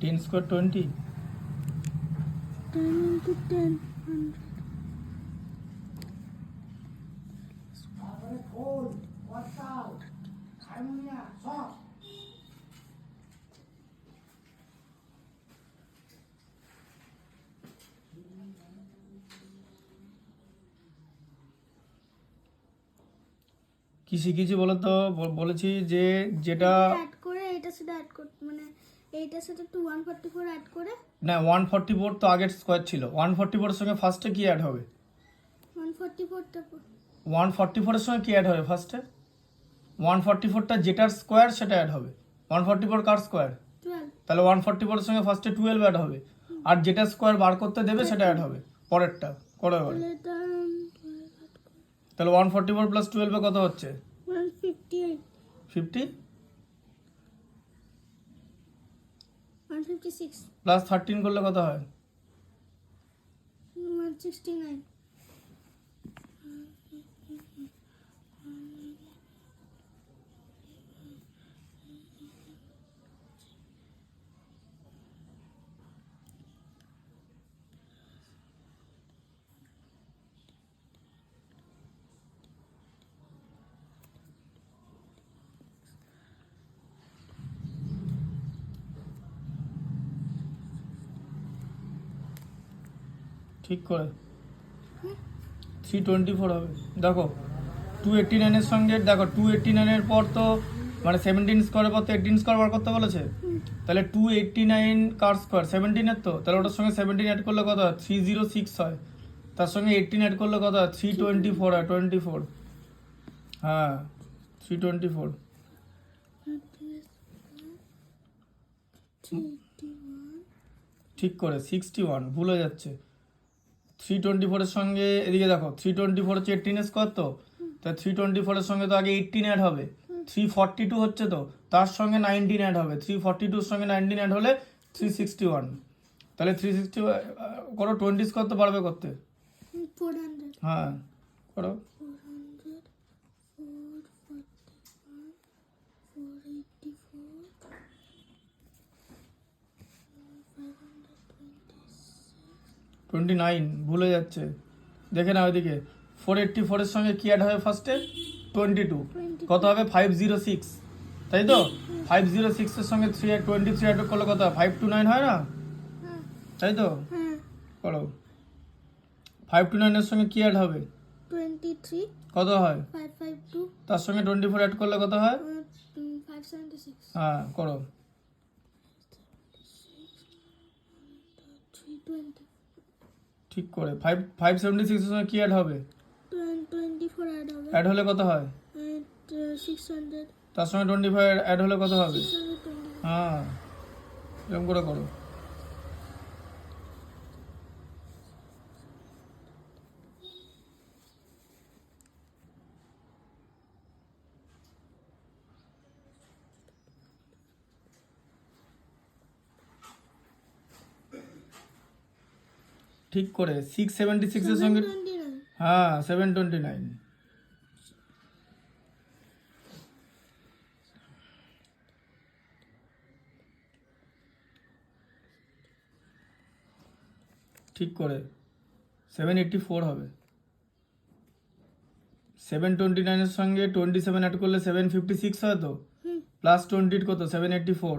10 square 20। 10 into 10, 100. কি শিখেছি বলো তো? বলেছি যে যেটা অ্যাড করে এটার সাথে অ্যাড করতে, মানে এইটার সাথে 144 অ্যাড করে না 144 তো আগের স্কোয়ার ছিল। 144 এর সঙ্গে ফার্স্টে কি অ্যাড হবে? 144টা 144 এর সঙ্গে কি অ্যাড হবে ফার্স্টে? 144টা যেটার স্কোয়ার সেটা অ্যাড হবে। 144 কার স্কোয়ার? 12, তাহলে 144 এর সঙ্গে ফার্স্টে 12 অ্যাড হবে, আর যেটা স্কোয়ার বার করতে দেবে সেটা অ্যাড হবে পরেরটা। করো এবারে। তাহলে এটা তাহলে 144 প্লাস 12 এ কত হচ্ছে? 158, 50 156, প্লাস 13 করলে কত হয়? 169. ঠিক করে 324 হবে। দেখো 289 এর সঙ্গে, দেখো 289 এর পর তো মানে 17 স্কোয়ারের পর তো 18 স্কোয়ার বার করতে বলেছে। তাহলে 289 কার স্কোয়ার? 17 এর তো, তাহলে ওটার সঙ্গে 17 অ্যাড করলে কত হয়? 306 হয়। তার সঙ্গে 18 অ্যাড করলে কত হয়? 324 হয়। 24, হ্যাঁ 324। 381, ঠিক করে 61 ভুল হয়ে যাচ্ছে। 324 এর সঙ্গে এদিকে দেখো 324 হচ্ছে 18 স্কোয়ার তো, তা 324 এর সঙ্গে তো আগে 18 অ্যাড হবে। 342 হচ্ছে তো, তার সঙ্গে 19 অ্যাড হবে। 342 এর সঙ্গে 19 অ্যাড হলে 361। তাহলে 360 করো, 20 স্কোয়ার তো পারবে করতে। 400, হ্যাঁ করো। 400, 441, 484, 526. 29 ভুলে যাচ্ছে, দেখে না ওইদিকে। 484 এর সঙ্গে কি অ্যাড হবে ফার্স্টে? 22। কত হবে? 506, তাই তো? 506 এর সঙ্গে 23 অ্যাড করলে কত হয়? 529 হয় না, হ্যাঁ, তাই তো? হ্যাঁ, করো। 529 এর সঙ্গে কি অ্যাড হবে? 23, কত হয়? 552, তার সঙ্গে 24 অ্যাড করলে কত হয়? 576, হ্যাঁ করো। 320, ঠিক করে 576 এর সঙ্গে কি অ্যাড হবে? 24 অ্যাড হবে, অ্যাড হলে কত হয়? 600, তার সঙ্গে 25 অ্যাড হলে কত হবে? 620. হ্যাঁ এরকম করে করো। ঠিক করে 676 এর সঙ্গে, 729, হ্যাঁ 729। ঠিক করে 784 হবে। 729 এর সঙ্গে 27 অ্যাড করলে 756 হয় তো, প্লাস 20 কত? 784।